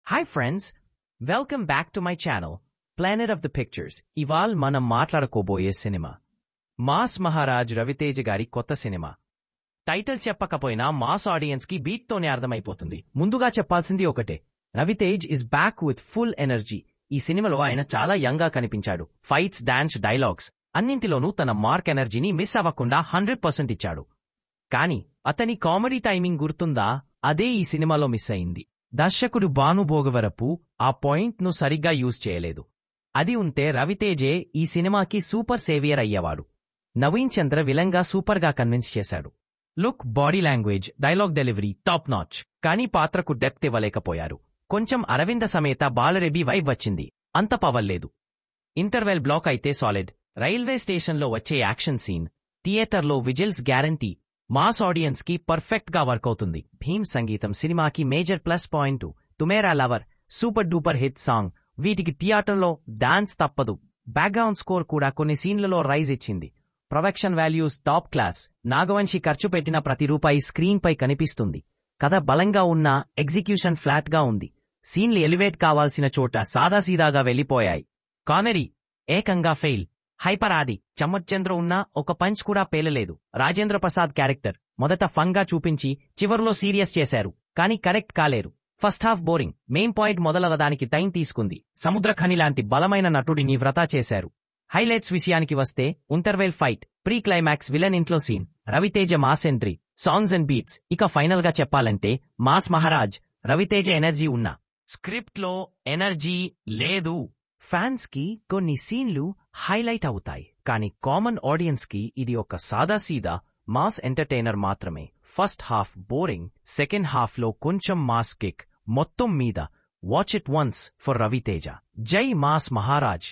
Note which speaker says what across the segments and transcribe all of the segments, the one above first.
Speaker 1: Hi friends, welcome back to my channel, Planet of the Pictures. ఇవాళ మనం మాట్లాడుకోబోయే cinema mass Maharaj Raviteja గారి కొత్త cinema. Title చెప్పకపోయినా మాస్ ఆడియన్స్ కి బీట్ తోనే అర్థమైపోతుంది. ముందుగా చెప్పాల్సింది ఒకటే, Ravitej is back with full energy. ఈ సినిమాలో ఆయన చాలా యంగ్ గా కనిపించాడు. ఫైట్స్, డాన్స్, డైలాగ్స్ అన్నింటిలోనూ తన మార్క్ ఎనర్జీని మిస్ అవ్వకుండా 100% ఇచ్చాడు. కానీ అతని కామెడీ టైమింగ్ గుర్తుందా? అదే ఈ సినిమాలో మిస్ అయింది. దర్శకుడు భాను భోగవరపు ఆ పాయింట్ ను సరిగ్గా యూజ్ చేయలేదు. అది ఉంటే రవితేజే ఈ సినిమాకి సూపర్ సేవియర్ అయ్యేవాడు. నవీన్ చంద్ర విలంగా సూపర్ గా కన్విన్స్ చేశాడు. Look, body language, dialogue delivery top notch. కానీ పాత్రకు డెప్త్ ఇవ్వలేకపోయారు. కొంచెం అరవింద సమేత బాలరెడ్డి వైబ్ వచ్చింది, అంత పవర్ లేదు. ఇంటర్వెల్ బ్లాక్ అయితే సాలిడ్. రైల్వే స్టేషన్లో వచ్చే యాక్షన్ సీన్, థియేటర్లో విజిల్స్ గ్యారంటీ. మాస్ ఆడియన్స్ కి పర్ఫెక్ట్ గా వర్క్ అవుతుంది. భీమ్ సంగీతం సినిమాకి మేజర్ ప్లస్ పాయింట్. తుమేరా lover super duper hit song. వీటికి థియేటర్లో డాన్స్ తప్పదు. బ్యాక్గ్రౌండ్ స్కోర్ కూడా కొన్ని సీన్లలో రైజ్ ఇచ్చింది. Production values top class. Nagavamsi ఖర్చు పెట్టిన ప్రతి రూపాయి స్క్రీన్ పై కనిపిస్తుంది. కథ బలంగా ఉన్నా ఎగ్జిక్యూషన్ ఫ్లాట్ గా ఉంది. సీన్లు ఎలివేట్ కావాల్సిన చోట సాదాసీదాగా వెళ్లిపోయాయి. కామెడీ ఏకంగా ఫెయిల్. హైపర్ ఆది, చమ్మచంద్ర ఉన్నా ఒక పంచ్ కూడా పేలలేదు. రాజేంద్ర ప్రసాద్ క్యారెక్టర్ మొదట ఫన్ గా చూపించి చివర్లో సీరియస్ చేశారు, కానీ కరెక్ట్ కాలేరు. First half boring. Main point మొదలవడానికి టైం తీసుకుంది. సముద్రఖని లాంటి బలమైన నటుడిని వ్రతా చేశారు. హైలైట్స్ విషయానికి వస్తే, interval fight, pre climax villain ఇంట్లో scene, Raviteja mass entry, songs and beats. ఇక ఫైనల్ గా చెప్పాలంటే మాస్ మహారాజ్ రవితేజ ఎనర్జీ ఉన్నా స్క్రిప్ట్ లో ఎనర్జీ లేదు. ఫ్యాన్స్ కి కొన్ని సీన్లు హైలైట్ అవుతాయి, కానీ కామన్ ఆడియన్స్ కి ఇది ఒక సాదాసీదా మాస్ ఎంటర్టైనర్ మాత్రమే. First half boring, second half లో కొంచెం మాస్ కిక్. మొత్తం మీద watch it once for Raviteja. జై మాస్ మహారాజ్.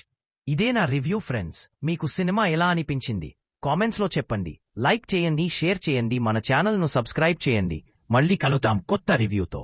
Speaker 1: ఇదే నా రివ్యూ ఫ్రెండ్స్. మీకు సినిమా ఎలా అనిపించింది కామెంట్స్ లో చెప్పండి. లైక్ చేయండి, షేర్ చేయండి, మన ఛానల్ ను సబ్స్క్రైబ్ చేయండి. మళ్ళీ కలుద్దాం కొత్త రివ్యూతో.